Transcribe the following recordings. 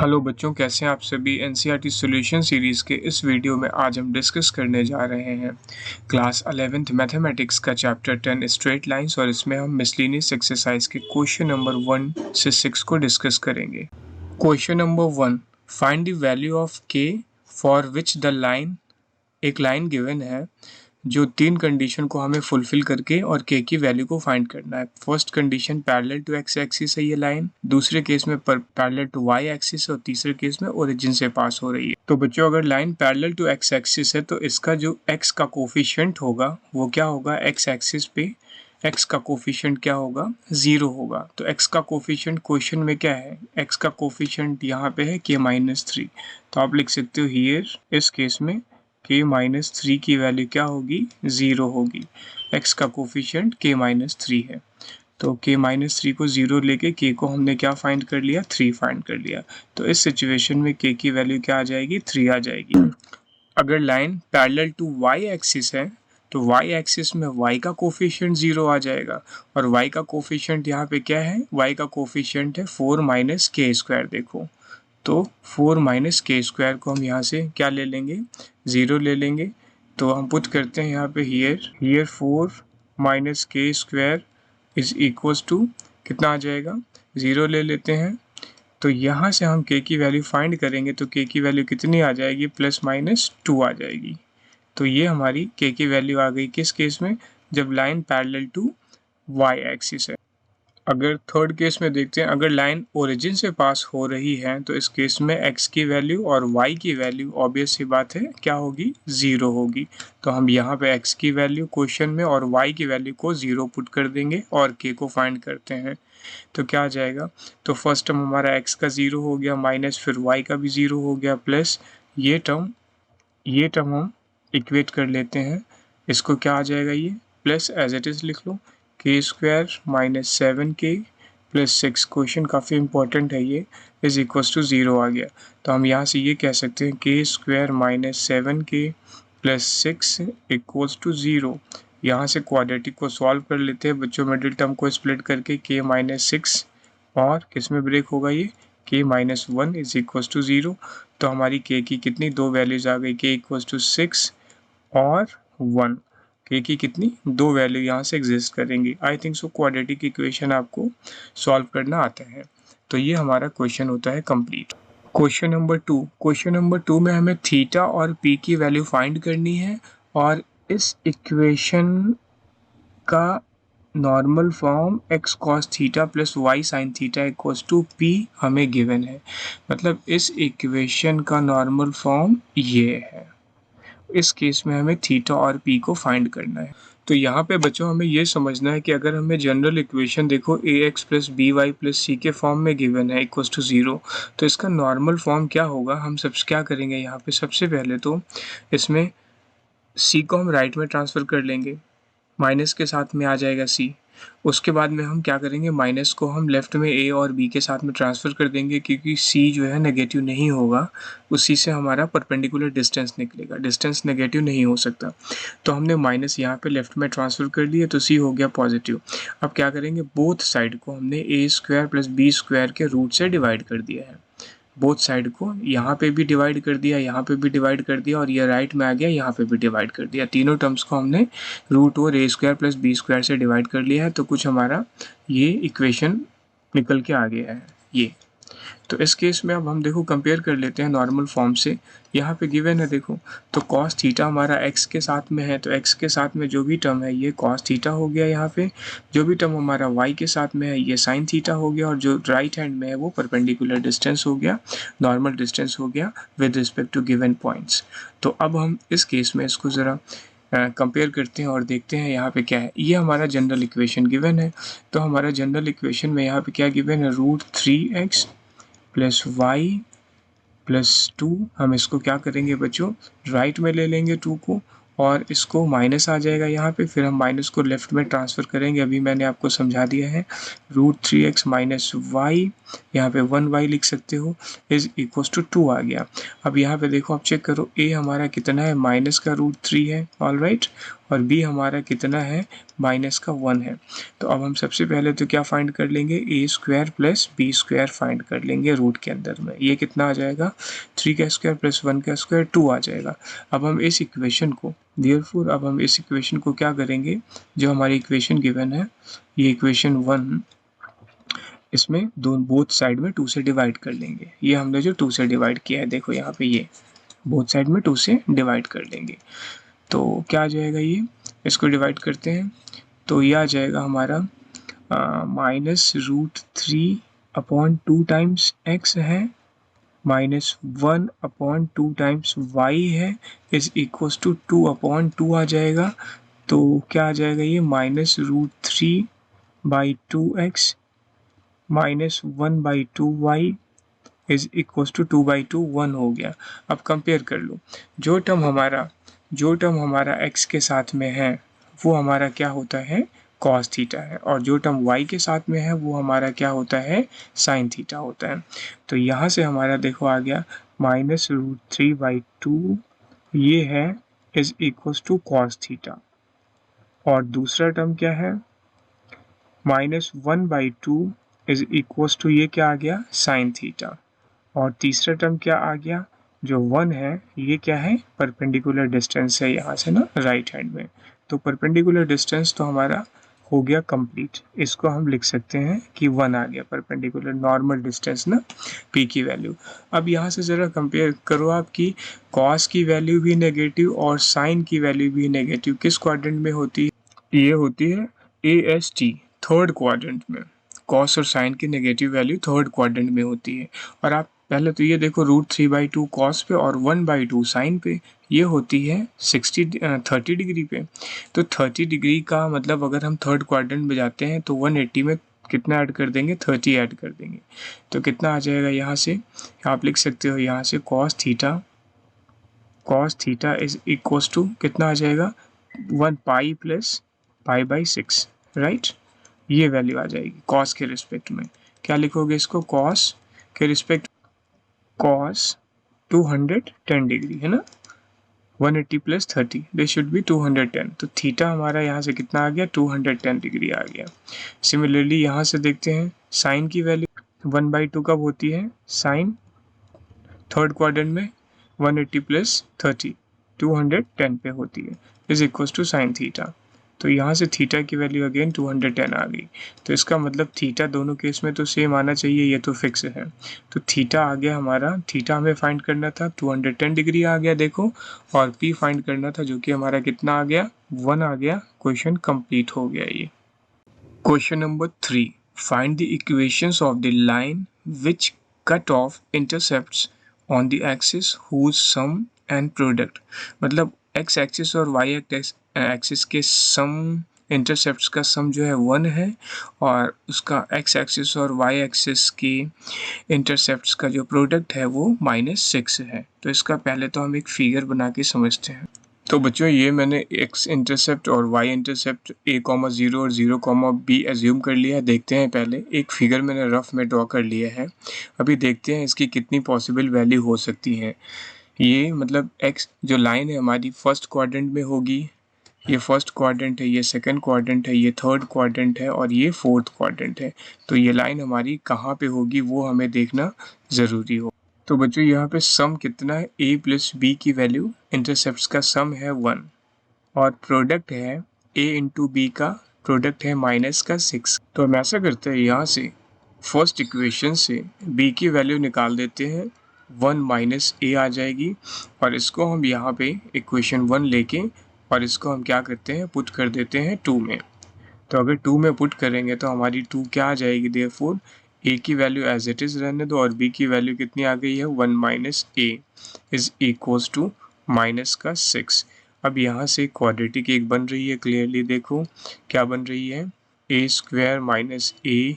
Hello बच्चों, कैसे हैं आप सभी। एनसीईआरटी सॉल्यूशन सीरीज़ के इस वीडियो में आज हम डिस्कस करने जा रहे हैं क्लास 11th मैथमेटिक्स का चैप्टर 10 स्ट्रेट लाइंस, और इसमें हम मिसलेनियस एक्सरसाइज के क्वेश्चन नंबर 1 से 6 को डिस्कस करेंगे। Question number 1, find the value of के फॉर विच द लाइन, एक लाइन गिवन है जो 3 कंडीशन को हमें फुलफिल करके और के की वैल्यू को फाइंड करना है। First condition parallel to X axis है ये लाइन, दूसरे केस में पैरेलल टू वाई एक्सिस और तीसरे केस में ओरिजिन से पास हो रही है। तो बच्चों, अगर line parallel to X axis है तो इसका जो एक्स का कोफिशिएंट होगा वो क्या होगा, एक्स एक्सिस पे x का कोफिशिएंट क्या होगा, 0 होगा। तो x का कोफिशिएंट क्वेश्चन में क्या है, x का कोफिशिएंट यहाँ पे है k-3। तो आप लिख सकते हो हियर इस केस में k-3 की वैल्यू क्या होगी, 0 होगी। x का कोफिशिएंट k-3 है, तो k-3 को 0 लेके k को हमने क्या फाइंड कर लिया, 3 फाइंड कर लिया। तो इस सिचुएशन में k की वैल्यू क्या आ जाएगी, 3 आ जाएगी। अगर line parallel to y axis है तो y एक्सिस में y का कोफिशिएंट 0 आ जाएगा, और y का कोफिशिएंट यहाँ पे क्या है, y का कोफिशिएंट है 4 माइनस के स्क्वायर। देखो तो 4 माइनस के स्क्वायर को हम यहाँ से क्या ले लेंगे, 0 ले लेंगे। तो हम पुट करते हैं यहाँ पे हियर 4 माइनस के स्क्वायर इज इक्वल्स टू कितना आ जाएगा, 0 ले लेते हैं। तो यहाँ से हम k की वैल्यू फाइंड करेंगे तो k की वैल्यू कितनी आ जाएगी, +-2 आ जाएगी। तो ये हमारी k की वैल्यू आ गई किस केस में, जब line parallel to y axis है। अगर थर्ड केस में देखते हैं, अगर लाइन ओरिजिन से पास हो रही है तो इस केस में x की वैल्यू और y की वैल्यू ऑब्वियस सी बात है क्या होगी, 0 होगी। तो हम यहाँ पे x की वैल्यू क्वेश्चन में और y की वैल्यू को 0 पुट कर देंगे और k को फाइंड करते हैं। तो क्या आ जाएगा, तो फर्स्ट टर्म हमारा x का 0 हो गया, माइनस फिर y का भी 0 हो गया, प्लस ये टर्म हम इक्वेट कर लेते हैं। इसको क्या आ जाएगा, ये प्लस एज इट इज़ लिख लो, के square minus 7k plus 6, question काफ़ी इंपॉर्टेंट है ये, इज इक्वल्स टू 0 आ गया। तो हम यहाँ से ये कह सकते हैं K square minus 7k plus 6 equals to 0। यहाँ से क्वाड्रेटिक को सॉल्व कर लेते हैं बच्चों, मिडिल टर्म को स्प्लिट करके k-6, और किस में ब्रेक होगा ये, k-1 इज इक्वल्स टू 0। तो हमारी k की कितनी दो वैल्यूज आ गई, k इक्वल्स टू 6 और 1। k की कितनी दो वैल्यू यहाँ से एग्जिस्ट करेंगी। I think so quadratic equation आपको सॉल्व करना आता है। तो ये हमारा क्वेश्चन होता है कंप्लीट। क्वेश्चन नंबर 2 में हमें थीटा और p की वैल्यू फाइंड करनी है, और इस इक्वेशन का normal form x cos theta plus y sin theta equals to p हमें गिवन है। मतलब इस इक्वेशन का नॉर्मल फॉर्म ये है। इस केस में हमें थीटा और p को फाइंड करना है। तो यहाँ पे बच्चों हमें ये समझना है कि अगर हमें जनरल इक्वेशन देखो ax plus B Y plus C के फॉर्म में गिवन है इक्वल्स टू 0, तो इसका नॉर्मल फॉर्म क्या होगा, हम सब क्या करेंगे यहाँ पे, सबसे पहले तो इसमें c को हम राइट में ट्रांसफ़र कर लेंगे, माइनस के साथ में आ जाएगा c। उसके बाद में हम क्या करेंगे, माइनस को हम लेफ्ट में a और b के साथ में ट्रांसफ़र कर देंगे, क्योंकि c जो है नेगेटिव नहीं होगा, उसी से हमारा परपेंडिकुलर डिस्टेंस निकलेगा, डिस्टेंस नेगेटिव नहीं हो सकता। तो हमने माइनस यहाँ पे लेफ्ट में ट्रांसफ़र कर दिया तो c हो गया पॉजिटिव। अब क्या करेंगे, बोथ साइड को हमने a square plus B square के रूट से डिवाइड कर दिया है। बोथ साइड को यहाँ पे भी डिवाइड कर दिया, यहाँ पे भी डिवाइड कर दिया, और ये राइट में आ गया, यहाँ पे भी डिवाइड कर दिया। तीनों टर्म्स को हमने रूट और a square plus B square से डिवाइड कर लिया है। तो कुछ हमारा ये इक्वेशन निकल के आ गया है ये। तो इस केस में अब हम देखो कंपेयर कर लेते हैं नॉर्मल फॉर्म से। यहाँ पे गिवन है देखो, तो cos थीटा हमारा x के साथ में है, तो x के साथ में जो भी टर्म है ये cos थीटा हो गया। यहाँ पे जो भी टर्म हमारा y के साथ में है ये sin थीटा हो गया, और जो राइट हैंड में है वो परपेंडिकुलर डिस्टेंस हो गया, नॉर्मल डिस्टेंस हो गया with respect to given points. तो अब हम इस केस में इसको ज़रा कंपेयर करते हैं और देखते हैं यहाँ पे क्या है। ये हमारा जनरल इक्वेशन गिवन है। तो हमारा जनरल इक्वेशन में यहाँ पे क्या गिवन है, √3x प्लस y प्लस 2। हम इसको क्या करेंगे बच्चों, राइट में ले लेंगे 2 को, और इसको माइनस आ जाएगा यहाँ पे, फिर हम माइनस को लेफ्ट में ट्रांसफ़र करेंगे। अभी मैंने आपको समझा दिया है, √3x माइनस y, यहाँ पे 1y लिख सकते हो, इज इक्वल्स टू 2 आ गया। अब यहाँ पे देखो, आप चेक करो, a हमारा कितना है, माइनस का √3 है, ऑल राइट, और b हमारा कितना है, -1 है। तो अब हम सबसे पहले तो क्या फाइंड कर लेंगे, a² प्लस b² फाइंड कर लेंगे रूट के अंदर में। ये कितना आ जाएगा, 3 का स्क्वायर प्लस 1 का स्क्वायर 2 आ जाएगा। अब हम इस इक्वेशन को अब हम इस इक्वेशन को क्या करेंगे, जो हमारी इक्वेशन गिवन है, ये इक्वेशन 1, इसमें बोथ साइड में 2 से डिवाइड कर लेंगे। ये हमने जो 2 से डिवाइड किया है, देखो यहाँ पे ये बोथ साइड में 2 से डिवाइड कर लेंगे। तो क्या आ जाएगा, ये इसको डिवाइड करते हैं तो ये आ जाएगा हमारा -√3/2 टाइम्स x है, -1/2 टाइम्स y है, इज इक्वल्स टू 2/2 आ जाएगा। तो क्या आ जाएगा, ये -√3/2x -1/2y is equals to 2/2 1 हो गया। अब कंपेयर कर लो, जो टर्म हमारा x के साथ में है वो हमारा क्या होता है, cos थीटा है, और जो टर्म y के साथ में है वो हमारा क्या होता है, sin थीटा होता है। तो यहाँ से हमारा देखो आ गया -√3/2 ये है is equals to cos theta, और दूसरा टर्म क्या है, -1/2 इज इक्वल्स टू ये क्या आ गया, sin थीटा, और तीसरा टर्म क्या आ गया, जो 1 है, ये क्या है, परपेंडिकुलर डिस्टेंस है यहाँ से ना राइट हैंड में। तो परपेंडिकुलर डिस्टेंस तो हमारा हो गया कंप्लीट। इसको हम लिख सकते हैं कि 1 आ गया परपेंडिकुलर नॉर्मल डिस्टेंस ना, p की वैल्यू। अब यहाँ से ज़रा कंपेयर करो आपकी cos की वैल्यू भी नेगेटिव और sin की वैल्यू भी नेगेटिव किस क्वाड्रेंट में होती है, ये होती है AST थर्ड क्वाड्रेंट में। cos और sin की नेगेटिव वैल्यू थर्ड क्वाड्रेंट में होती है। और आप पहले तो ये देखो √3/2 cos पे और 1/2 sin पे, ये होती है 30 डिग्री पे। तो 30 डिग्री का मतलब अगर हम थर्ड क्वाड्रेंट में जाते हैं तो 180 में कितना ऐड कर देंगे, 30 ऐड कर देंगे। तो कितना आ जाएगा, यहाँ से आप लिख सकते हो, यहाँ से cos theta is equals to कितना आ जाएगा, 1 पाई प्लस π/6, राइट। ये वैल्यू आ जाएगी cos के रिस्पेक्ट में। क्या लिखोगे इसको, cos के रिस्पेक्ट, cos 210 डिग्री है ना, 180 प्लस 30 दिस शुड बी 210। तो थीटा हमारा यहाँ से कितना आ गया, 210 डिग्री आ गया। सिमिलरली यहाँ से देखते हैं साइन की वैल्यू 1/2 कब होती है, साइन थर्ड क्वाड्रेंट में 180 प्लस 30 210 पे होती है, is equal to sine theta. तो यहाँ से थीटा की वैल्यू अगेन 210 आ गई। तो इसका मतलब थीटा दोनों केस में तो सेम आना चाहिए, ये तो फिक्स है। तो थीटा आ गया हमारा, थीटा हमें फाइंड करना था 210 डिग्री आ गया देखो, और पी फाइंड करना था जो कि हमारा कितना आ गया, 1 आ गया। क्वेश्चन कंप्लीट हो गया ये। Question number 3, find the equations of the line which cut off intercepts on the axis whose sum and product. मतलब एक्स एक्सिस और वाई एक्सिस के सम इंटरसेप्ट्स का सम जो है 1 है, और उसका एक्स एक्सिस और वाई एक्सिस की इंटरसेप्ट्स का जो प्रोडक्ट है वो -6 है। तो इसका पहले तो हम एक फिगर बना के समझते हैं। तो बच्चों ये मैंने x इंटरसेप्ट और y इंटरसेप्ट a,0 और 0,b एज्यूम कर लिया है। देखते हैं, पहले एक फिगर मैंने रफ में ड्रॉ कर लिया है। अभी देखते हैं इसकी कितनी पॉसिबल वैल्यू हो सकती है। ये मतलब x जो लाइन है हमारी फर्स्ट क्वाड्रेंट में होगी, ये फर्स्ट क्वाड्रेंट है, ये सेकंड क्वाड्रेंट है, ये थर्ड क्वाड्रेंट है, और ये फोर्थ क्वाड्रेंट है। तो ये लाइन हमारी कहाँ पे होगी वो हमें देखना ज़रूरी हो। तो बच्चों यहाँ पे सम कितना है, a प्लस b की वैल्यू, इंटरसेप्ट्स का सम है 1, और प्रोडक्ट है a इंटू बी का प्रोडक्ट है -6। तो हम ऐसा करते हैं, यहाँ से फर्स्ट इक्वेशन से b की वैल्यू निकाल देते हैं, 1 - a आ जाएगी, और इसको हम यहाँ पे इक्वेशन 1 लेके और इसको हम क्या करते हैं, पुट कर देते हैं 2 में। तो अगर 2 में पुट करेंगे तो हमारी 2 क्या आ जाएगी, देयरफॉर a की वैल्यू एज इट इज़ रहने दो, और b की वैल्यू कितनी आ गई है, 1 - a इज इक्वल्स टू -6। अब यहाँ से क्वाड्रेटिक एक बन रही है, क्लियरली देखो क्या बन रही है, a² - a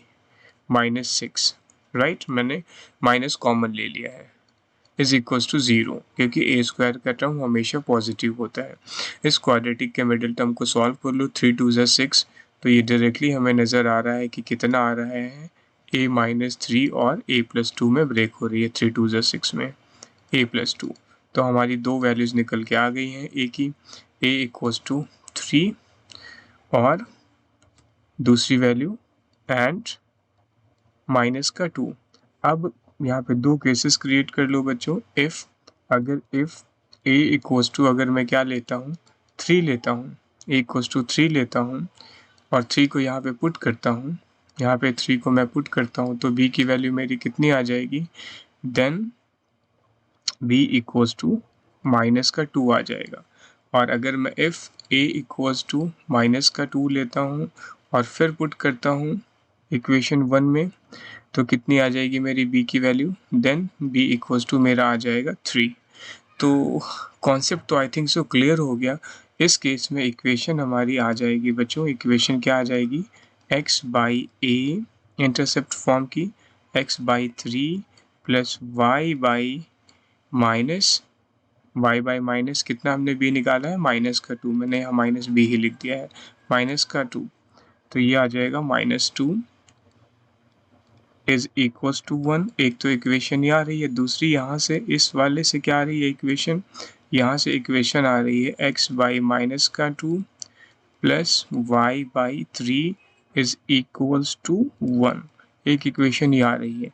-6, राइट। मैंने माइनस कॉमन ले लिया है, इज इक्वल्स टू 0, क्योंकि a² का टर्म हमेशा पॉजिटिव होता है। इस क्वाड्रेटिक के मिडिल टर्म को सॉल्व कर लो, 3 2 ज़ा 6, तो ये डायरेक्टली हमें नज़र आ रहा है कि कितना आ रहा है, a - 3 और a + 2 में ब्रेक हो रही है, 3 2 ज़ा 6 में a + 2। तो हमारी दो वैल्यूज़ निकल के आ गई हैं a की, a इक्वल्स टू 3 और दूसरी वैल्यू एंड माइनस का 2। अब यहाँ पे दो केसेस क्रिएट कर लो बच्चों। इफ़ a इक्वल्स टू, अगर मैं क्या लेता हूँ 3 लेता हूँ, a इक्वल्स टू 3 लेता हूँ और 3 को यहाँ पे पुट करता हूँ, यहाँ पे 3 को मैं पुट करता हूँ तो b की वैल्यू मेरी कितनी आ जाएगी, then b equals to minus का 2 आ जाएगा। और अगर मैं if a equals to minus का 2 लेता हूँ और फिर पुट करता हूँ इक्वेशन 1 में, तो कितनी आ जाएगी मेरी b की value, then b equals to मेरा आ जाएगा 3। तो कॉन्सेप्ट तो आई थिंक सो क्लियर हो गया। इस केस में इक्वेशन हमारी आ जाएगी बच्चों, इक्वेशन क्या आ जाएगी, x by A intercept form की, x by 3 plus y by minus कितना हमने b निकाला है, माइनस का 2, मैंने यहाँ माइनस b ही लिख दिया है, माइनस का 2, तो ये आ जाएगा -2 इज इक्वल्स टू 1। एक तो इक्वेशन ये आ रही है, दूसरी यहाँ से इस वाले से क्या आ रही है इक्वेशन, यहाँ से इक्वेशन आ रही है x बाई माइनस का 2 plus y by 3 is equals to 1। एक इक्वेशन ये आ रही है।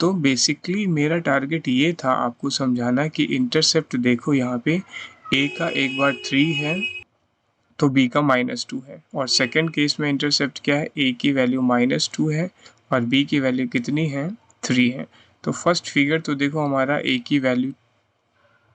तो बेसिकली मेरा टारगेट ये था आपको समझाना कि इंटरसेप्ट देखो यहाँ पे a का एक बार 3 है तो b का -2 है, और सेकंड केस में इंटरसेप्ट क्या है, a की वैल्यू -2 है और b की वैल्यू कितनी है, 3 है। तो फर्स्ट फिगर तो देखो हमारा a की वैल्यू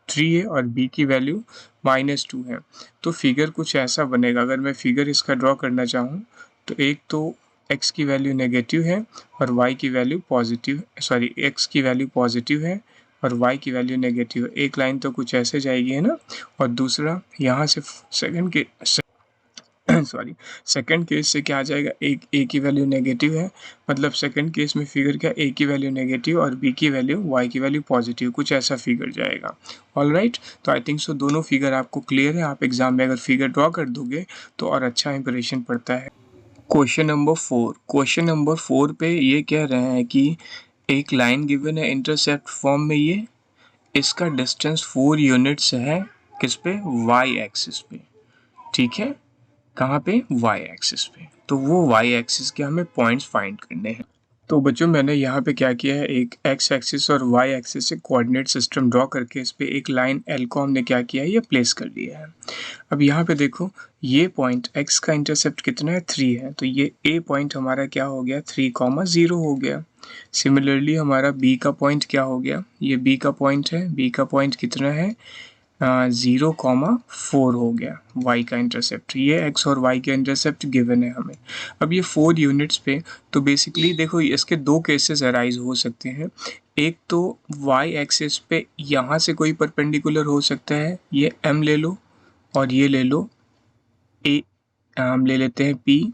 3 है और b की वैल्यू -2 है। तो फिगर कुछ ऐसा बनेगा। अगर मैं फिगर इसका ड्रॉ करना चाहूँ तो एक तो x की वैल्यू नेगेटिव है और y की वैल्यू पॉजिटिव, सॉरी x की वैल्यू पॉजिटिव है और y की वैल्यू नेगेटिव है। एक लाइन तो कुछ ऐसे जाएगी है ना, और दूसरा यहाँ से सेकंड के सॉरी सेकंड केस से क्या आ जाएगा, एक a की वैल्यू नेगेटिव है, मतलब सेकंड केस में फिगर क्या, a की वैल्यू नेगेटिव और b की वैल्यू y की वैल्यू पॉजिटिव, कुछ ऐसा फिगर जाएगा। ऑलराइट, तो आई थिंक सो दोनों फिगर आपको क्लियर है। आप एग्जाम में अगर फिगर ड्रॉ कर दोगे तो और अच्छा इंप्रेशन पड़ता है। क्वेश्चन नंबर 4 पे ये कह रहे हैं कि एक लाइन गिवन है इंटरसेप्ट फॉर्म में, ये इसका डिस्टेंस 4 यूनिट्स है किस पे, y एक्सिस पे, ठीक है, कहाँ पे, y एक्सिस पे। तो वो y एक्सिस के हमें पॉइंट्स फाइंड करने हैं। तो बच्चों मैंने यहाँ पे क्या किया है, एक x एक्सिस और y एक्सिस से कोऑर्डिनेट सिस्टम ड्रॉ करके इस पे एक लाइन L को हमने क्या किया है, ये प्लेस कर दिया है। अब यहाँ पे देखो ये पॉइंट x का इंटरसेप्ट कितना है, 3 है, तो ये a पॉइंट हमारा क्या हो गया, 3,0 हो गया। सिमिलरली हमारा b का पॉइंट क्या हो गया, ये b का पॉइंट है, b का पॉइंट कितना है, 0,4 हो गया y का इंटरसेप्ट। ये x और y का इंटरसेप्ट गिवन है हमें। अब ये 4 यूनिट्स पे, तो बेसिकली देखो इसके दो केसेस अराइज हो सकते हैं। एक तो y एक्सिस पे यहाँ से कोई परपेंडिकुलर हो सकता है, ये m ले लो और ये ले लो a, हम ले लेते हैं p,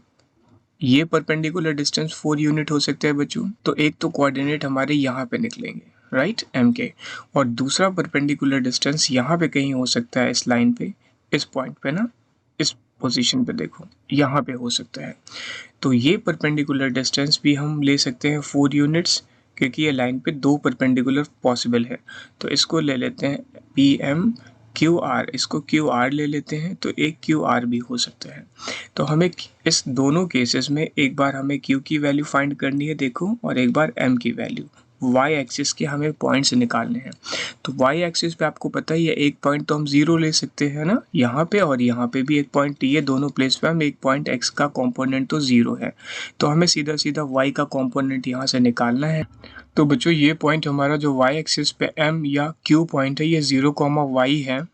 ये परपेंडिकुलर डिस्टेंस 4 यूनिट हो सकता है बच्चों। तो एक तो कोऑर्डिनेट हमारे यहाँ पे निकलेंगे, राइट, एम के, और दूसरा परपेंडिकुलर डिस्टेंस यहाँ पे कहीं हो सकता है, इस लाइन पे, इस पॉइंट पे ना, इस पोजीशन पे देखो यहाँ पे हो सकता है। तो ये परपेंडिकुलर डिस्टेंस भी हम ले सकते हैं 4 यूनिट्स, क्योंकि ये लाइन पे दो परपेंडिकुलर पॉसिबल है। तो इसको ले लेते हैं पी एम क्यू आर, इसको क्यू आर ले लेते हैं, तो एक क्यू आर भी हो सकता है। तो हमें इस दोनों केसेस में एक बार हमें क्यू की वैल्यू फाइंड करनी है देखो, और एक बार एम की वैल्यू, y एक्सिस के हमें पॉइंट्स निकालने हैं। तो y एक्सिस पे आपको पता ही है एक पॉइंट तो हम 0 ले सकते हैं ना, यहाँ पे, और यहाँ पे भी एक पॉइंट, ये दोनों प्लेस पे हम एक पॉइंट x का कंपोनेंट तो 0 है, तो हमें सीधा सीधा y का कंपोनेंट यहाँ से निकालना है। तो बच्चों ये पॉइंट हमारा जो y एक्सिस पे m या q पॉइंट है, ये 0,y है,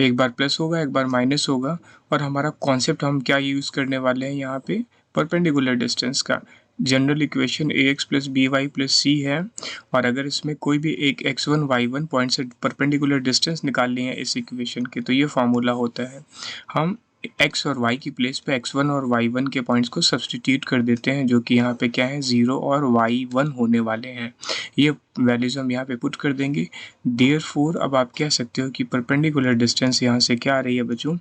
एक बार प्लस होगा एक बार माइनस होगा, और हमारा कॉन्सेप्ट हम क्या यूज़ करने वाले हैं यहाँ पे, परपेंडिकुलर डिस्टेंस का। General equation ax plus B Y plus C है, और अगर इसमें कोई भी एक x1 y1 पॉइंट से परपेंडिकुलर डिस्टेंस निकालनी है इस इक्वेशन के, तो ये फार्मूला होता है, हम x और y की प्लेस पे x1 और y1 के पॉइंट्स को सब्सटीट्यूट कर देते हैं, जो कि यहाँ पे क्या है, 0 और y1 होने वाले हैं। ये वैल्यूज हम यहाँ पे पुट कर देंगे। देयरफॉर अब आप कह सकते हो कि परपेंडिकुलर डिस्टेंस यहाँ से क्या आ रही है बच्चों,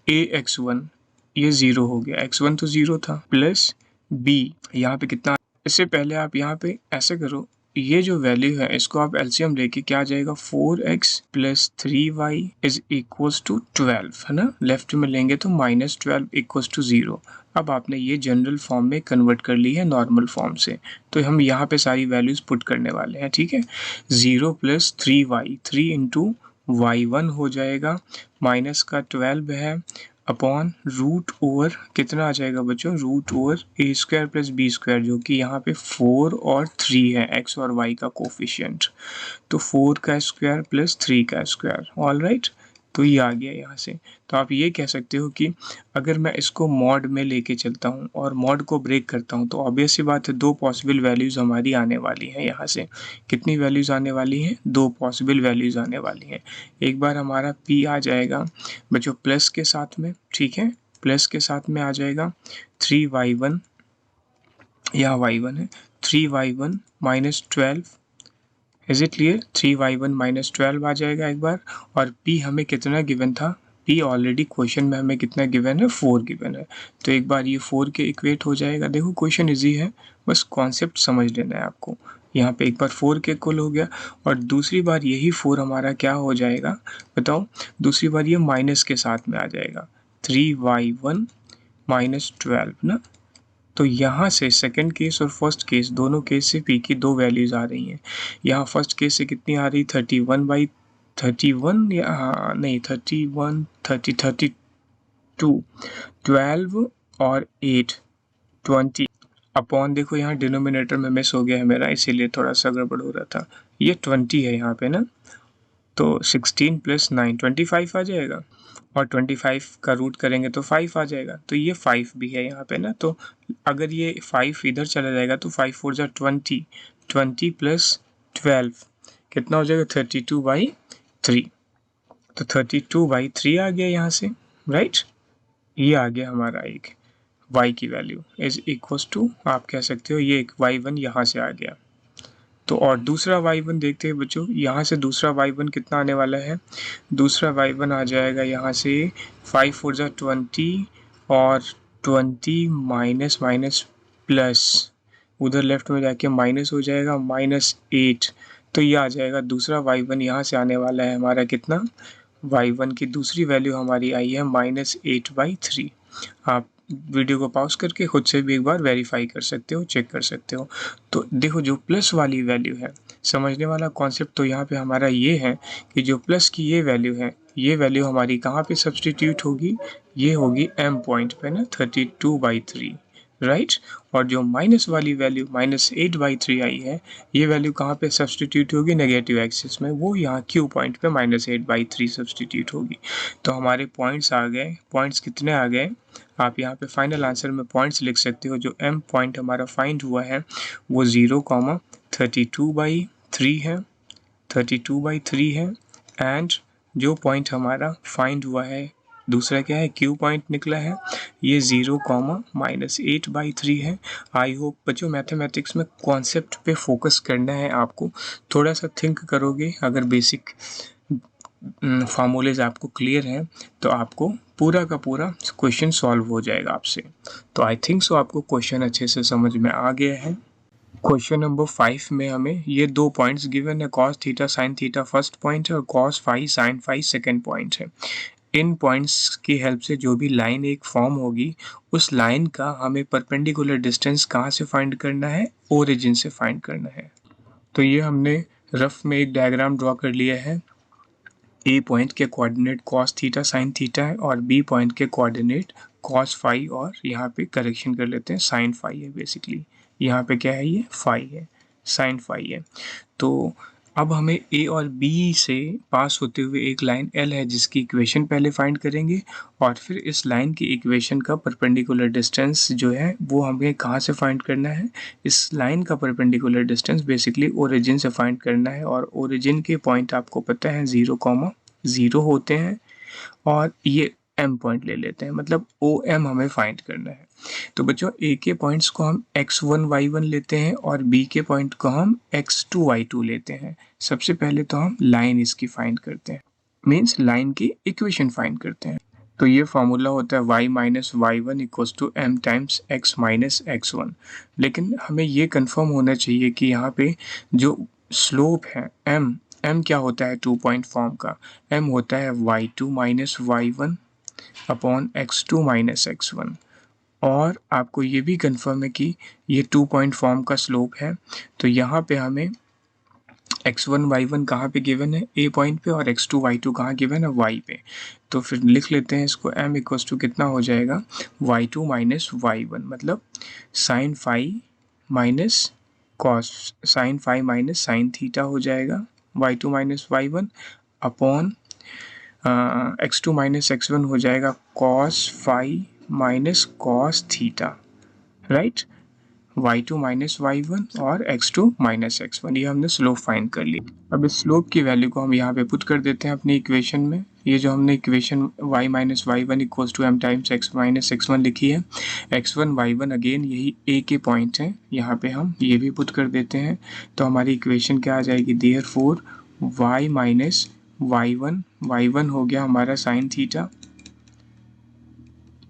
ax1, ये 0 हो गया, x1 तो 0 था, प्लस b यहाँ पे कितना, इससे पहले आप यहाँ पे ऐसे करो, ये जो वैल्यू है इसको आप एलसीएम लेके क्या आ जाएगा 4x plus 3y is equals to 12 है ना, लेफ्ट में लेंगे तो -12 इक्वल्स टू 0। अब आपने ये जनरल फॉर्म में कन्वर्ट कर ली है नॉर्मल फॉर्म से, तो हम यहाँ पे सारी वैल्यूज पुट करने वाले हैं, ठीक है। 0 प्लस 3y 3 इंटू y1 हो जाएगा, माइनस का 12 है अपॉन रूट ओवर कितना आ जाएगा बच्चों, रूट ओवर ए स्क्वायर प्लस बी स्क्वायर, जो कि यहाँ पे 4 और 3 है एक्स और वाई का कोफिशिएंट, तो 4 का स्क्वायर प्लस 3 का स्क्वायर, ऑल राइट। तो ये आ गया यहाँ से। तो आप ये कह सकते हो कि अगर मैं इसको मॉड में लेके चलता हूँ और मॉड को ब्रेक करता हूँ तो ऑब्वियस सी बात है 2 पॉसिबल वैल्यूज़ हमारी आने वाली हैं यहाँ से। कितनी वैल्यूज़ आने वाली हैं, 2 पॉसिबल वैल्यूज़ आने वाली हैं। एक बार हमारा p आ जाएगा बच्चों प्लस के साथ में, ठीक है, प्लस के साथ में आ जाएगा 3y1, यहाँ y1 है, 3y1 minus 12, is it clear, 3y1 minus 12 आ जाएगा एक बार। और p हमें कितना गिवन था, p ऑलरेडी क्वेश्चन में हमें कितना गिवन है, 4 गिवन है, तो एक बार ये 4 के इक्वेट हो जाएगा। देखो क्वेश्चन इजी है, बस कॉन्सेप्ट समझ लेना है आपको। यहाँ पे एक बार 4 के इक्वल हो गया और दूसरी बार यही 4 हमारा क्या हो जाएगा बताओ, दूसरी बार ये माइनस के साथ में आ जाएगा 3y1 माइनस 12 ना। तो यहाँ से सेकंड केस और फर्स्ट केस दोनों केस से p की 2 वैल्यूज़ आ रही हैं। यहाँ फर्स्ट केस से कितनी आ रही, 31 या नहीं 31 30 32 12 और 8 20 अपॉन, देखो यहाँ डिनोमिनेटर में मिस हो गया है मेरा, इसीलिए थोड़ा सा गड़बड़ हो रहा था। ये 20 है यहाँ पे ना, तो 16 प्लस 9 25 आ जाएगा और 25 का रूट करेंगे तो 5 आ जाएगा, तो ये 5 भी है यहाँ पे ना। तो अगर ये 5 इधर चला जाएगा तो 5 4 जा 20, 20 प्लस 12 कितना हो जाएगा 32/3, तो 32/3 आ गया यहाँ से, राइट। ये आ गया हमारा एक y की वैल्यू इज इक्वल्स टू, आप कह सकते हो ये एक y1 यहाँ से आ गया। तो और दूसरा y1 देखते हैं बच्चों, यहाँ से दूसरा y1 कितना आने वाला है, दूसरा y1 आ जाएगा यहाँ से 5 4 जा 20 और 20 माइनस माइनस प्लस, उधर लेफ्ट में जाके माइनस हो जाएगा -8, तो ये आ जाएगा दूसरा y1 यहाँ से आने वाला है हमारा कितना, y1 की दूसरी वैल्यू हमारी आई है -8/3। आप वीडियो को पॉज करके खुद से भी एक बार वेरीफाई कर सकते हो, चेक कर सकते हो। तो देखो जो प्लस वाली वैल्यू है, समझने वाला कॉन्सेप्ट तो यहाँ पे हमारा ये है कि जो प्लस की ये वैल्यू है, ये वैल्यू हमारी कहाँ पे सब्सटीट्यूट होगी, ये होगी m पॉइंट पे ना 32/3, राइट। और जो माइनस वाली वैल्यू -8/3 आई है, ये वैल्यू कहाँ पे सब्सटीट्यूट होगी, नेगेटिव एक्सिस में, वो यहाँ q पॉइंट पे -8/3 सब्सटीट्यूट होगी। तो हमारे पॉइंट्स आ गए, पॉइंट्स कितने आ गए, आप यहाँ पे फाइनल आंसर में पॉइंट्स लिख सकते हो। जो m पॉइंट हमारा फाइंड हुआ है वो 0,32/3 है, 32/3 है। एंड जो पॉइंट हमारा फाइंड हुआ है दूसरा क्या है, q पॉइंट निकला है, ये 0,-8/3 है। आई होप बच्चों मैथमेटिक्स में कॉन्सेप्ट पे फोकस करना है आपको, थोड़ा सा थिंक करोगे, अगर बेसिक फार्मूलेज आपको क्लियर हैं तो आपको पूरा का पूरा क्वेश्चन सॉल्व हो जाएगा आपसे। तो आई थिंक सो आपको क्वेश्चन अच्छे से समझ में आ गया है। क्वेश्चन नंबर 5 में हमें ये 2 पॉइंट्स गिवन है, cos theta sin theta first point है और cos phi sin phi second point है। इन पॉइंट्स की हेल्प से जो भी लाइन एक फॉर्म होगी, उस लाइन का हमें परपेंडिकुलर डिस्टेंस कहाँ से फाइंड करना है, ओरिजिन से फाइंड करना है। तो ये हमने रफ में एक डायग्राम ड्रॉ कर लिया है। ए पॉइंट के coordinate cos theta sin theta है और बी पॉइंट के कोऑर्डिनेट cos फाई, और यहाँ पे करेक्शन कर लेते हैं sin फाई है बेसिकली, यहाँ पे क्या है, ये फाई है, sin फाई है। तो अब हमें ए और बी से पास होते हुए एक लाइन एल है जिसकी इक्वेशन पहले फाइंड करेंगे और फिर इस लाइन की इक्वेशन का परपेंडिकुलर डिस्टेंस जो है वो हमें कहाँ से फाइंड करना है, इस लाइन का परपेंडिकुलर डिस्टेंस बेसिकली ओरिजिन से फाइंड करना है। और ओरिजिन के पॉइंट आपको पता है 0,0 होते हैं और ये m पॉइंट ले लेते हैं, मतलब OM हमें फाइंड करना है। तो बच्चों ए के पॉइंट्स को हम x1 y1 लेते हैं और बी के पॉइंट को हम x2 y2 लेते हैं। सबसे पहले तो हम लाइन इसकी फाइंड करते हैं, मीन्स लाइन की इक्वेशन फाइंड करते हैं। तो ये फार्मूला होता है y minus Y one equals to m times x minus X one. लेकिन हमें ये कंफर्म होना चाहिए कि यहाँ पे जो स्लोप है m क्या होता है 2 पॉइंट फॉर्म का, m होता है y2 minus Y one upon x2 minus X one. और आपको ये भी कंफर्म है कि ये 2 पॉइंट फॉर्म का स्लोप है। तो यहाँ पे हमें x1 y1 कहाँ पे गिवन है, a पॉइंट पे, और x2 y2 कहाँ गिवन है, y पे। तो फिर लिख लेते हैं इसको, m इक्वल्स टू कितना हो जाएगा, y2 माइनस y1, मतलब sine phi minus cos, sine phi minus sine theta हो जाएगा y2 minus y1 upon x2 minus x1 हो जाएगा cos phi minus cos theta, right. y2 minus y1 और x2 minus x1, ये हमने slope find कर ली। अब इस स्लोप की वैल्यू को हम यहाँ पे पुट कर देते हैं अपनी इक्वेशन में। ये जो हमने equation y minus Y one equals to m times x minus x1 लिखी है, x1 y1 अगेन यही a के पॉइंट हैं, यहाँ पे हम ये भी पुट कर देते हैं। तो हमारी इक्वेशन क्या आ जाएगी, देयरफॉर y माइनस y1 हो गया हमारा साइन थीटा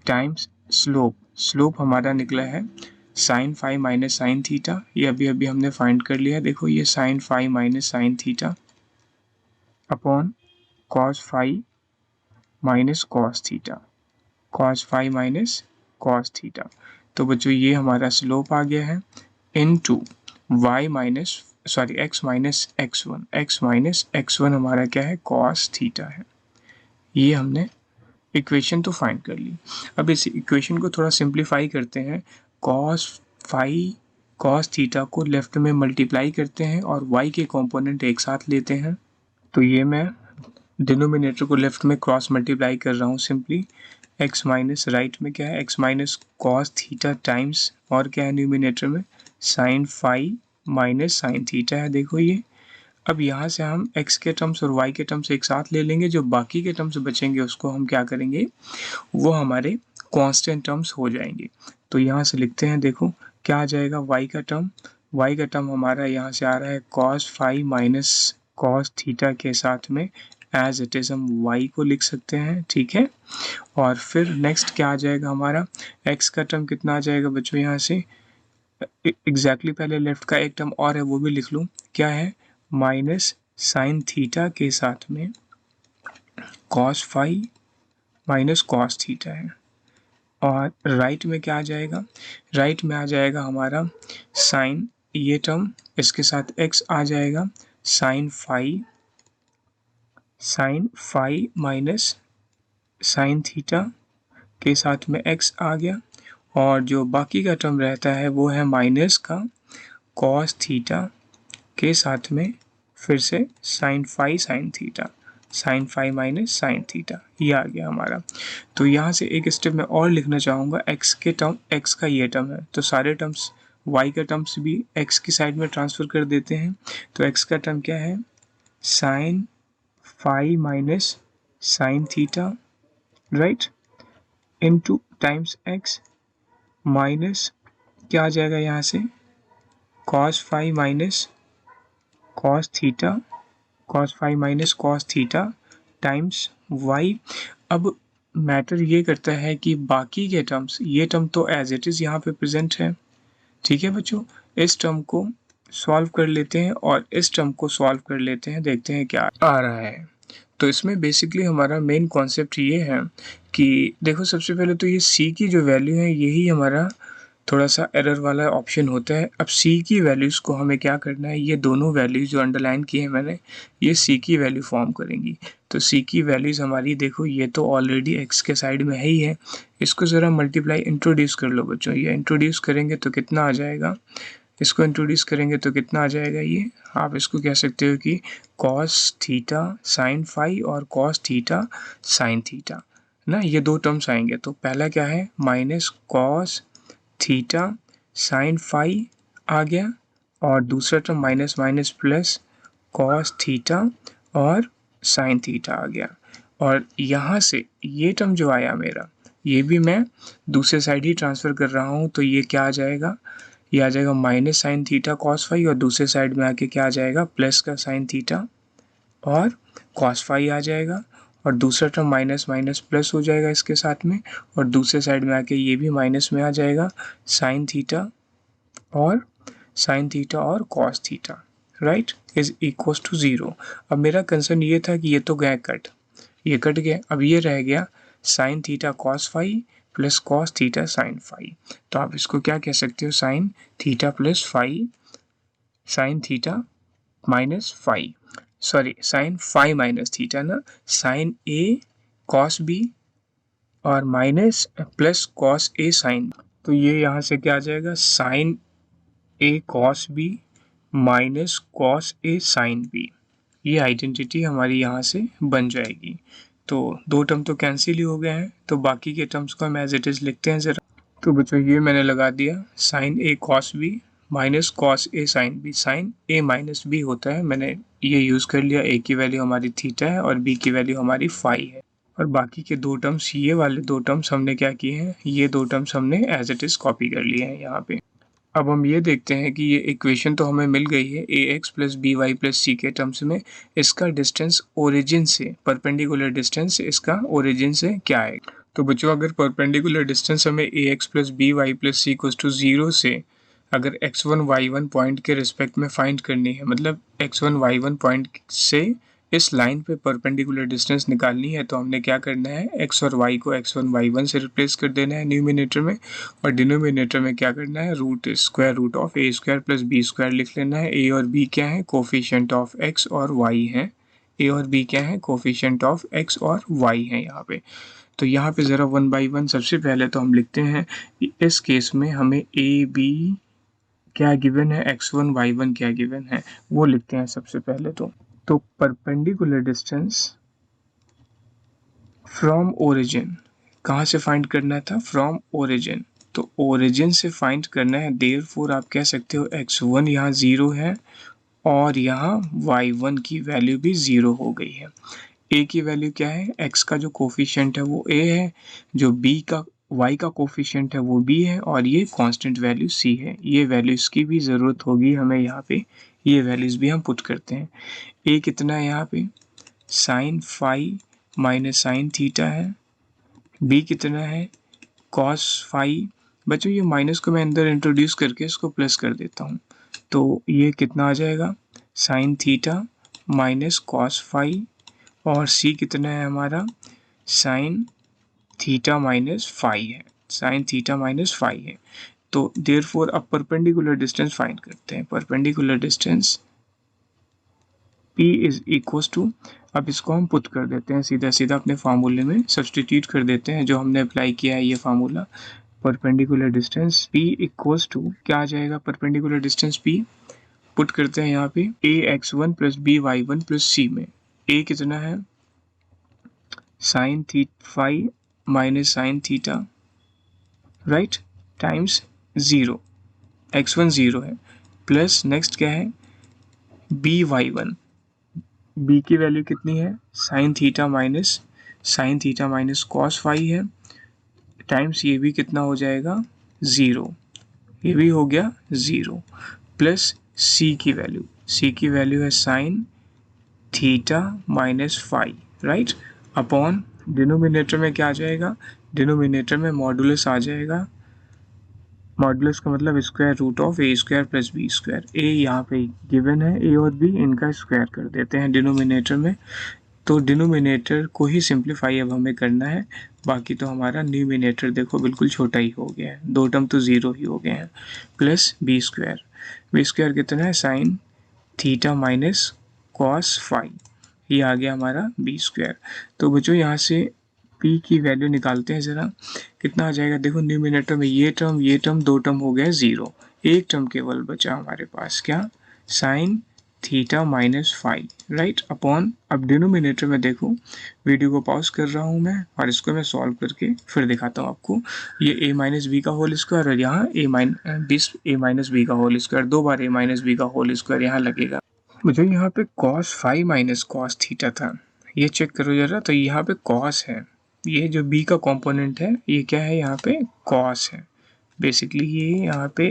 टाइम्स स्लोप हमारा निकला है sine phi minus sine theta. ये अभी हमने फाइंड कर लिया, देखो ये sine phi minus sine theta upon cos phi minus cos theta, cos phi minus cos theta. तो बच्चों ये हमारा स्लोप आ गया है into X minus X one हमारा क्या है, कॉस थीटा है। ये हमने इक्वेशन तो फाइंड कर ली। अब इस इक्वेशन को थोड़ा सिंप्लीफाई करते हैं, कॉस थीटा को लेफ्ट में मल्टीप्लाई करते हैं और y के कंपोनेंट एक साथ लेते हैं। तो ये मैं डिनोमिनेटर को लेफ्ट में क्रॉस मल्टीप्लाई कर रहा हूँ सिंपली, x माइनस राइट में क्या है, x minus cos theta times, और क्या है न्यूमिनेटर में, sine phi minus sine theta है, देखो ये। अब यहाँ से हम x के टर्म्स और y के टर्म्स एक साथ ले लेंगे, जो बाकी के टर्म्स बचेंगे उसको हम क्या करेंगे, वो हमारे कांस्टेंट टर्म्स हो जाएंगे। तो यहाँ से लिखते हैं, देखो क्या आ जाएगा, y का टर्म हमारा यहाँ से आ रहा है cos phi minus cos theta के साथ में एज इट इज़ हम y को लिख सकते हैं, ठीक है। और फिर नेक्स्ट क्या आ जाएगा हमारा, x का टर्म कितना आ जाएगा बच्चों, यहाँ से एग्जैक्टली पहले लेफ्ट का एक टर्म और है वो भी लिख लूँ, क्या है, माइनस साइन थीटा के साथ में cos phi minus cos theta है। और राइट में क्या आ जाएगा, राइट में आ जाएगा हमारा साइन, ये टर्म इसके साथ x आ जाएगा, sine phi minus sine theta के साथ में x आ गया, और जो बाकी का टर्म रहता है वो है माइनस का कॉस थीटा के साथ में फिर से sine phi sine theta, sine phi minus sine theta, ये आ गया हमारा। तो यहाँ से एक स्टेप मैं और लिखना चाहूँगा, x के टर्म, x का ये टर्म है तो सारे टर्म्स y के टर्म्स भी x की साइड में ट्रांसफ़र कर देते हैं। तो x का टर्म क्या है, sine phi minus sine theta, right, into times x minus क्या आ जाएगा यहाँ से, cos phi minus cos theta, cos phi minus cos theta times y। अब मैटर ये करता है कि बाकी के टर्म्स, ये टर्म तो एज इट इज़ यहाँ पे प्रेजेंट है, ठीक है बच्चों। इस टर्म को सॉल्व कर लेते हैं और इस टर्म को सॉल्व कर लेते हैं, देखते हैं क्या आ रहा है। तो इसमें बेसिकली हमारा मेन कॉन्सेप्ट ये है कि देखो सबसे पहले तो ये c की जो वैल्यू है यही हमारा थोड़ा सा एरर वाला ऑप्शन होता है। अब c की वैल्यूज़ को हमें क्या करना है, ये दोनों वैल्यूज़ जो अंडरलाइन की है मैंने, ये c की वैल्यू फॉर्म करेंगी। तो c की वैल्यूज़ हमारी देखो, ये तो ऑलरेडी x के साइड में है ही है, इसको ज़रा मल्टीप्लाई इंट्रोड्यूस कर लो बच्चों। ये इंट्रोड्यूस करेंगे तो कितना आ जाएगा, इसको इंट्रोड्यूस करेंगे तो कितना आ जाएगा, ये आप इसको कह सकते हो कि कॉस थीटा साइन फाई और कॉस थीटा साइन थीटा ना, ये दो टर्म्स आएंगे। तो पहला क्या है, minus cos theta sine phi आ गया, और दूसरा term minus minus plus cos theta और साइन थीटा आ गया। और यहाँ से ये टर्म जो आया मेरा, ये भी मैं दूसरे साइड ही ट्रांसफ़र कर रहा हूँ, तो ये क्या आ जाएगा, ये आ जाएगा minus sine theta cos phi, और दूसरे साइड में आके क्या आ जाएगा, प्लस का साइन थीटा और कॉस फाई आ जाएगा। और दूसरा टर्म माइनस माइनस प्लस हो जाएगा इसके साथ में, और दूसरे साइड में आके ये भी माइनस में आ जाएगा, साइन थीटा और cos theta, right, is equal to 0। अब मेरा कंसर्न ये था कि ये तो गया कट, ये कट गया, अब ये रह गया sine theta cos phi plus cos theta sine phi. तो आप इसको क्या कह सकते हो, sine theta plus phi, sine theta minus phi, sorry sine phi minus theta ना, साइन ए कॉस बी और minus plus cos A sine. तो ये यहाँ से क्या आ जाएगा, sine A cos B minus cos A sine B. ये आइडेंटिटी हमारी यहाँ से बन जाएगी। तो दो टर्म तो कैंसिल ही हो गए हैं, तो बाकी के टर्म्स को हम एज इट इज़ लिखते हैं ज़रा। तो बच्चों ये मैंने लगा दिया, sign A cos B minus cos A sine B, sign A minus B होता है, मैंने ये यूज़ कर लिया। ए की वैल्यू हमारी थीटा है और बी की वैल्यू हमारी फाई है, और बाकी के दो टर्म्स, ये वाले दो टर्म्स हमने क्या किए हैं, ये दो टर्म्स हमने एज इट इज़ कॉपी कर लिए हैं यहाँ पे। अब हम ये देखते हैं कि ये इक्वेशन तो हमें मिल गई है A X plus B Y plus C के टर्म्स में, इसका डिस्टेंस ओरिजिन से, परपेंडिकुलर डिस्टेंस इसका ओरिजिन से क्या है। तो बच्चों अगर परपेंडिकुलर डिस्टेंस हमें A X plus B Y plus C equals to 0 से अगर x1 y1 पॉइंट के रिस्पेक्ट में फाइंड करनी है, मतलब x1 y1 पॉइंट से इस लाइन पे परपेंडिकुलर डिस्टेंस निकालनी है, तो हमने क्या करना है, x और y को x1 y1 से रिप्लेस कर देना है न्यूमिनेटर में, और डिनोमिनेटर में क्या करना है, root square root of A square plus B square लिख लेना है। ए और बी क्या है, कोफिशिएंट ऑफ x और y है, ए और बी क्या है, कोफिशिएंट ऑफ x और y है यहाँ पे। तो यहाँ पे ज़रा वन बाई वन सबसे पहले तो हम लिखते हैं, इस केस में हमें ए बी क्या गिवन है, x1 y1 क्या गिवन है, वो लिखते हैं सबसे पहले। तो परपेंडिकुलर डिस्टेंस फ्रॉम ओरिजिन, कहाँ से फाइंड करना था, फ्रॉम ओरिजिन, तो ओरिजिन से फाइंड करना है। देयरफॉर आप कह सकते हो x1 यहाँ 0 है और यहाँ y1 की वैल्यू भी 0 हो गई है। a की वैल्यू क्या है, x का जो कोफिशिएंट है वो a है, जो b का y का कोफिशिएंट है वो b है, और ये कांस्टेंट वैल्यू c है। ये वैल्यूज़ की भी ज़रूरत होगी हमें यहाँ पे, ये वैल्यूज़ भी हम पुट करते हैं। a कितना है यहाँ पे, sine phi minus sine theta है, b कितना है, कॉस फाई। बच्चों ये माइनस को मैं अंदर इंट्रोड्यूस करके इसको प्लस कर देता हूँ, तो ये कितना आ जाएगा, sine theta minus cos phi, और c कितना है हमारा, साइन थीटा माइनस फाई है, साइन थीटा माइनस फाई है। तो देयरफॉर अब परपेंडिकुलर डिस्टेंस फाइंड करते हैं। Perpendicular distance P is equal to, अब इसको हम पुट कर देते हैं सीधा सीधा अपने फार्मूले में सब्सटीट्यूट कर देते हैं, जो हमने अप्लाई किया है ये formula. Perpendicular distance P equals to क्या आ जाएगा, परपेंडिकुलर डिस्टेंस P पुट करते हैं यहाँ पे ax1 plus by1 plus c में। a कितना है, sine theta phi minus sine theta, right, times 0, x1 0 है, प्लस नेक्स्ट क्या है, by1, b की वैल्यू कितनी है, sine theta minus cos phi है, टाइम्स ये भी कितना हो जाएगा, 0, ये भी हो गया 0, प्लस c की वैल्यू है sine theta minus phi, right, upon denominator में क्या आ जाएगा, डिनोमिनेटर में मॉडुलस आ जाएगा, मॉडुलस का मतलब square root of A square plus B square. A यहाँ पे गिवन है, ए और बी इनका स्क्वायर कर देते हैं डिनोमिनेटर में, तो डिनोमिनेटर को ही सिंप्लीफाई अब हमें करना है, बाकी तो हमारा न्यूमिनेटर देखो बिल्कुल छोटा ही हो गया है, दो टर्म तो 0 ही हो गए हैं, प्लस बी स्क्वायर कितना है, sine theta minus cos phi, ये आ गया हमारा बी स्क्वायर। तो बच्चों यहाँ से p की वैल्यू निकालते हैं ज़रा, कितना आ जाएगा, देखो न्यूमिनेटर में ये टर्म दो टर्म हो गया 0, एक टर्म केवल बचा हमारे पास, क्या, sine theta minus phi, right, upon, अब डिनोमिनेटर में देखो, वीडियो को पॉज कर रहा हूँ मैं और इसको मैं सॉल्व करके फिर दिखाता हूँ आपको। ये a माइनस बी का होल स्क्वायर और यहाँ a माइनस बी का होल स्क्वायर, दो बार a माइनस बी का होल स्क्वायर यहाँ लगेगा। मुझे यहाँ पे cos phi minus cos theta था, ये चेक करो जरा, तो यहाँ पे कॉस है, ये जो b का कंपोनेंट है ये क्या है, यहाँ पे कॉस है, बेसिकली ये यहाँ पे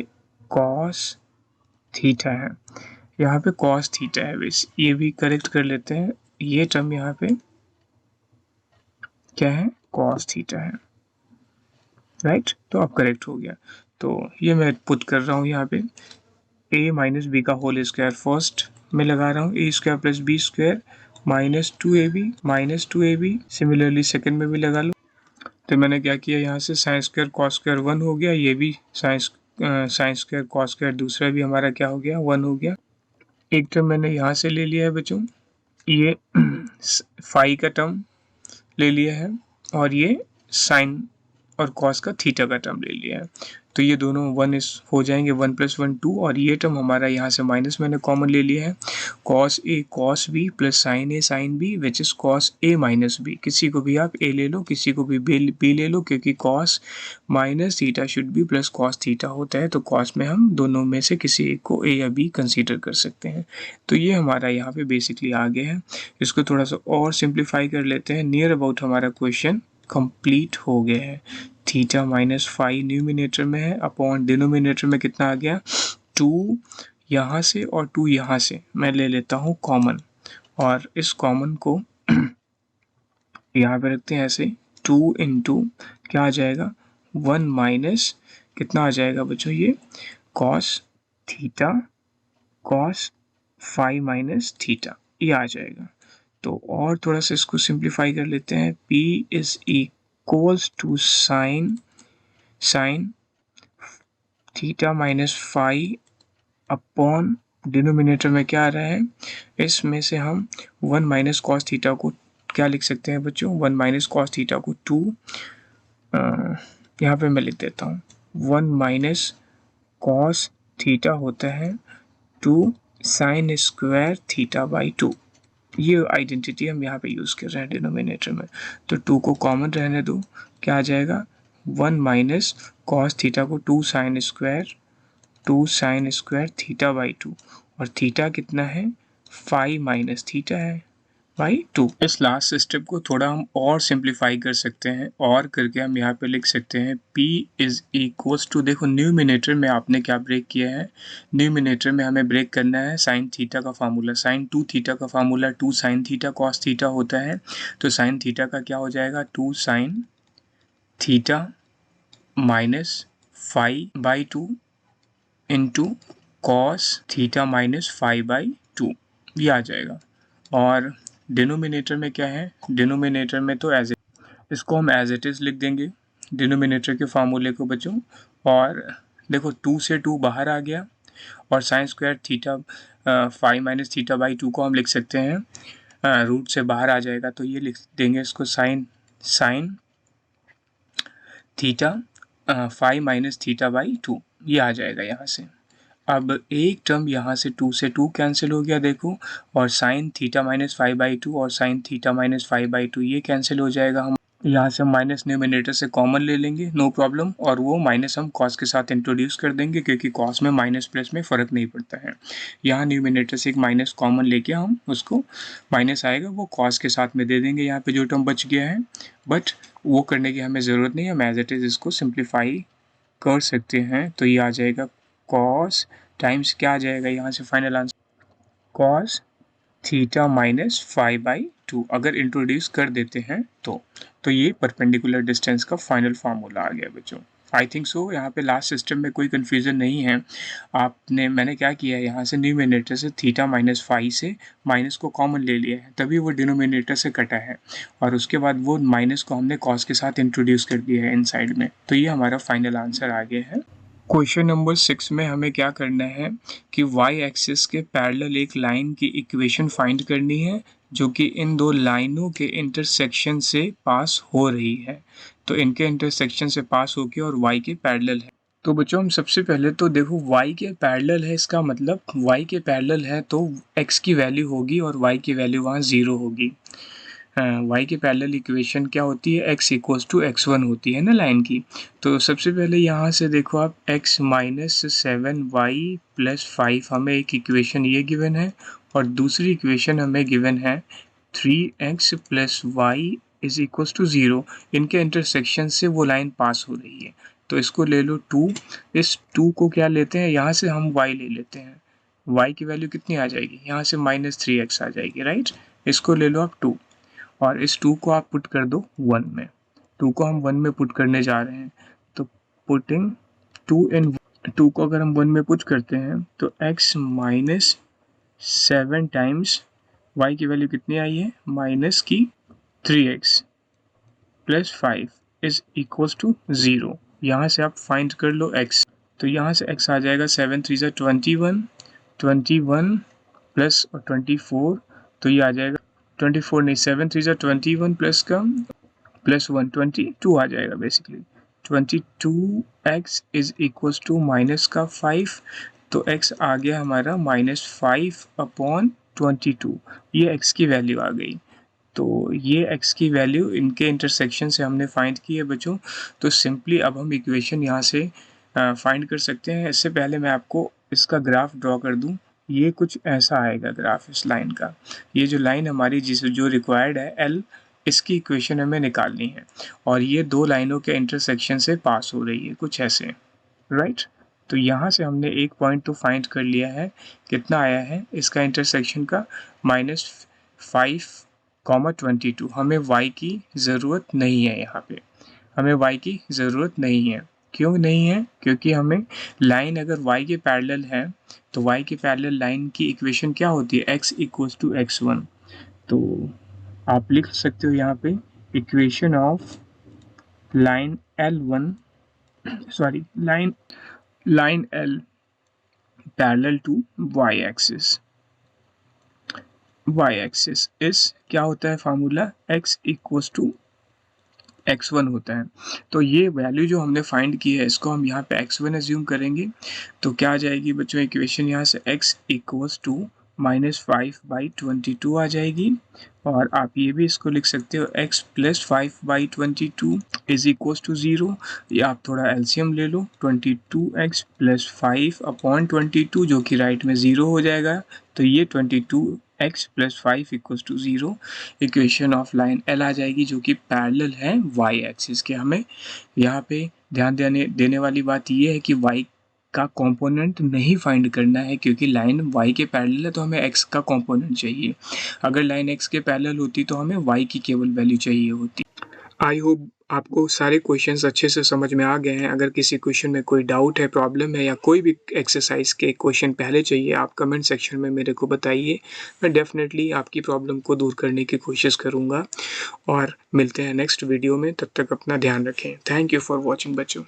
कॉस थीटा है, यहाँ पे कॉस थीटा है, बस ये भी करेक्ट कर लेते हैं, ये टर्म यहाँ पे क्या है, कॉस थीटा है, राइट। तो अब करेक्ट हो गया। तो ये मैं पुट कर रहा हूँ यहाँ पे, a माइनस बी का होल स्क्वायर फर्स्ट में लगा रहा हूँ, A square plus B square -2ab। Similarly second में भी लगा लो। तो मैंने क्या किया, यहाँ से साइन स्क्वायर कॉस स्क्वायर 1 हो गया, ये भी साइन स्क्वायर कॉस स्क्वायर दूसरा भी हमारा क्या हो गया, 1 हो गया। एक टर्म मैंने यहाँ से ले लिया है बच्चों, ये फाई का टर्म ले लिया है, और ये साइन और कॉस का थीटा का टर्म ले लिया है। तो ये दोनों 1 हो जाएंगे, 1 + 1 2, और ये टर्म हमारा यहाँ से माइनस मैंने कॉमन ले लिया है, cos A cos B plus sine A sine B which is cos A minus B. किसी को भी आप ए ले लो, किसी को भी बी ले लो, क्योंकि cos minus theta should be plus cos theta होता है, तो कॉस में हम दोनों में से किसी एक को ए या बी कंसीडर कर सकते हैं। तो ये हमारा यहाँ पे बेसिकली आ गया है। इसको थोड़ा सा और सिंप्लीफाई कर लेते हैं। नियर अबाउट हमारा क्वेश्चन कंप्लीट हो गया है। थीटा माइनस फाइव न्यूमिनेटर में है, अपॉन डिनोमिनेटर में कितना आ गया, 2 यहाँ से और 2 यहाँ से मैं ले लेता हूँ कॉमन, और इस कॉमन को यहाँ पे रखते हैं ऐसे, 2 इंटू क्या आ जाएगा, 1 माइनस कितना आ जाएगा बच्चों, ये cos theta cos 5 minus theta, ये आ जाएगा। तो और थोड़ा सा इसको सिंप्लीफाई कर लेते हैं, P is equals to sine theta minus 5 upon denominator में क्या आ रहा है, इसमें से हम 1 माइनस कॉस थीटा को क्या लिख सकते हैं बच्चों, 1 माइनस कॉस थीटा को 2, यहाँ पे मैं लिख देता हूँ 1 माइनस कॉस थीटा होता है 2 साइन स्क्वायर थीटा बाई 2। ये आइडेंटिटी हम यहाँ पे यूज़ कर रहे हैं डिनोमिनेटर में। तो 2 को कॉमन रहने दो, क्या आ जाएगा, 1 माइनस कॉस थीटा को 2 साइन स्क्वायर थीटा बाई 2, और थीटा कितना है, 5 माइनस थीटा है बाई 2। इस लास्ट स्टेप को थोड़ा हम और सिंप्लीफाई कर सकते हैं, और करके हम यहाँ पे लिख सकते हैं P इज इक्वल्स टू, देखो न्यूमिनेटर में आपने क्या ब्रेक किया है, न्यूमिनेटर में हमें ब्रेक करना है साइन थीटा का फार्मूला, साइन 2 थीटा का formula 2 sign theta cos theta होता है। तो साइन थीटा का क्या हो जाएगा, 2 sign theta minus 5 by 2 into cos theta minus 5 by 2, ये आ जाएगा। और डिनोमिनेटर में क्या है, डिनोमिनेटर में तो इसको हम एज इट इज़ लिख देंगे डिनोमिनेटर के फार्मूले को बच्चों। और देखो 2 से 2 बाहर आ गया, और sine square theta 5 minus theta by 2 को हम लिख सकते हैं, रूट से बाहर आ जाएगा, तो ये लिख देंगे इसको sine theta 5 minus theta by 2, ये आ जाएगा यहाँ से। अब एक टर्म यहाँ से 2 से 2 कैंसिल हो गया देखो, और साइन थीटा माइनस 5 बाई 2 और साइन थीटा माइनस 5 बाई 2 ये कैंसिल हो जाएगा। हम यहाँ से माइनस न्यूमिनेटर से कॉमन ले लेंगे, नो प्रॉब्लम, और वो माइनस हम कॉस के साथ इंट्रोड्यूस कर देंगे, क्योंकि कॉस में माइनस प्लस में फ़र्क नहीं पड़ता है। यहाँ न्यूमिनेटर से एक माइनस कॉमन लेके हम उसको माइनस आएगा वो कॉस के साथ में दे देंगे, यहाँ पे जो टर्म बच गया है, बट वो करने की हमें ज़रूरत नहीं है, हम एज इट इज़ इसको सिंप्लीफाई कर सकते हैं। तो ये आ जाएगा कॉस टाइम्स क्या आ जाएगा यहाँ से final answer, cos theta minus 5 by 2 अगर इंट्रोड्यूस कर देते हैं तो ये परपेंडिकुलर डिस्टेंस का फाइनल फार्मूला आ गया बच्चों। आई थिंक सो यहाँ पे लास्ट सिस्टम में कोई कन्फ्यूज़न नहीं है। मैंने क्या किया है, यहाँ से न्यूमिनेटर से थीटा माइनस 5 से माइनस को कॉमन ले लिया है, तभी वो डिनोमिनेटर से कटा है, और उसके बाद वो माइनस को हमने कॉस के साथ इंट्रोड्यूस कर दिया है इन साइड में। तो ये हमारा फाइनल आंसर आ गया है। क्वेश्चन नंबर 6 में हमें क्या करना है कि y एक्सिस के पैरेलल एक लाइन की इक्वेशन फाइंड करनी है जो कि इन दो लाइनों के इंटरसेक्शन से पास हो रही है। तो इनके इंटरसेक्शन से पास होके और y के पैरेलल है। तो बच्चों हम सबसे पहले तो देखो y के पैरेलल है, इसका मतलब y के पैरेलल है तो x की वैल्यू होगी और y की वैल्यू वहाँ 0 होगी। y की पैरेलल इक्वेशन क्या होती है, x इक्वल्स टू x1 होती है ना लाइन की। तो सबसे पहले यहाँ से देखो आप x माइनस 7y प्लस 5 हमें एक इक्वेशन ये गिवन है, और दूसरी इक्वेशन हमें गिवन है 3x plus Y is equals to 0। इनके इंटरसेक्शन से वो लाइन पास हो रही है, तो इसको ले लो 2। इस 2 को क्या लेते हैं, यहाँ से हम y ले लेते हैं, y की वैल्यू कितनी आ जाएगी, यहाँ से -3x आ जाएगी, राइट। इसको ले लो आप 2, और इस 2 को आप पुट कर दो 1 में। 2 को हम 1 में पुट करने जा रहे हैं, तो पुटिंग 2 इन 2 को अगर हम 1 में पुट करते हैं तो x माइनस 7 टाइम्स y की वैल्यू कितनी आई है, माइनस की 3x plus 5 is equals to 0। यहाँ से आप फाइंड कर लो x, तो यहाँ से x आ जाएगा 7 3 ज़ा 21 प्लस 24, तो ये आ जाएगा 24 नहीं 7 3 ज़ा 21 प्लस का प्लस 1 22 आ जाएगा basically. 22x is equals to minus का 5, तो x आ गया हमारा -5/22, ये x की वैल्यू आ गई। तो ये x की वैल्यू इनके इंटरसेक्शन से हमने फाइंड की है बच्चों। तो सिंपली अब हम इक्वेशन यहाँ से फाइंड कर सकते हैं। इससे पहले मैं आपको इसका ग्राफ ड्रॉ कर दूँ। ये कुछ ऐसा आएगा ग्राफ इस लाइन का। ये जो लाइन हमारी जो रिक्वायर्ड है L, इसकी इक्वेशन हमें निकालनी है और ये 2 लाइनों के इंटरसेक्शन से पास हो रही है कुछ ऐसे, राइट। तो यहाँ से हमने एक पॉइंट तो फाइंड कर लिया है, कितना आया है इसका इंटरसेक्शन का, -5,22। हमें y की ज़रूरत नहीं है, यहाँ पे हमें y की ज़रूरत नहीं है। क्यों नहीं है? क्योंकि हमें लाइन अगर y के पैरेलल है तो y के पैरेलल लाइन की इक्वेशन क्या होती है, x इक्वल्स टू x1। तो आप लिख सकते हो यहाँ पे equation of line L1 sorry line L parallel to y axis इस क्या होता है formula, x equals to x1 होता है। तो ये वैल्यू जो हमने फाइंड की है इसको हम यहाँ पे x1 एज्यूम करेंगे, तो क्या आ जाएगी बच्चों इक्वेशन, यहाँ से x इक्वल्स टू -5/22 आ जाएगी। और आप ये भी इसको लिख सकते हो x plus 5/22 is equals to 0। या आप थोड़ा एलसीएम ले लो, 22x प्लस 5/22 जो कि राइट में 0 हो जाएगा, तो ये 22x plus 5 equals to 0 equation of line L आ जाएगी, जो कि पैरेलल है y एक्सिस के। हमें यहाँ पे ध्यान देने वाली बात ये है कि y का कंपोनेंट नहीं फाइंड करना है, क्योंकि लाइन y के पैरेलल है तो हमें x का कंपोनेंट चाहिए। अगर लाइन x के पैरेलल होती तो हमें y की केवल वैल्यू चाहिए होती। आई होप आपको सारे क्वेश्चंस अच्छे से समझ में आ गए हैं। अगर किसी क्वेश्चन में कोई डाउट है, प्रॉब्लम है या कोई भी एक्सरसाइज के क्वेश्चन पहले चाहिए, आप कमेंट सेक्शन में मेरे को बताइए। मैं डेफिनेटली आपकी प्रॉब्लम को दूर करने की कोशिश करूँगा। और मिलते हैं नेक्स्ट वीडियो में, तब तक अपना ध्यान रखें। थैंक यू फॉर वॉचिंग बच्चों।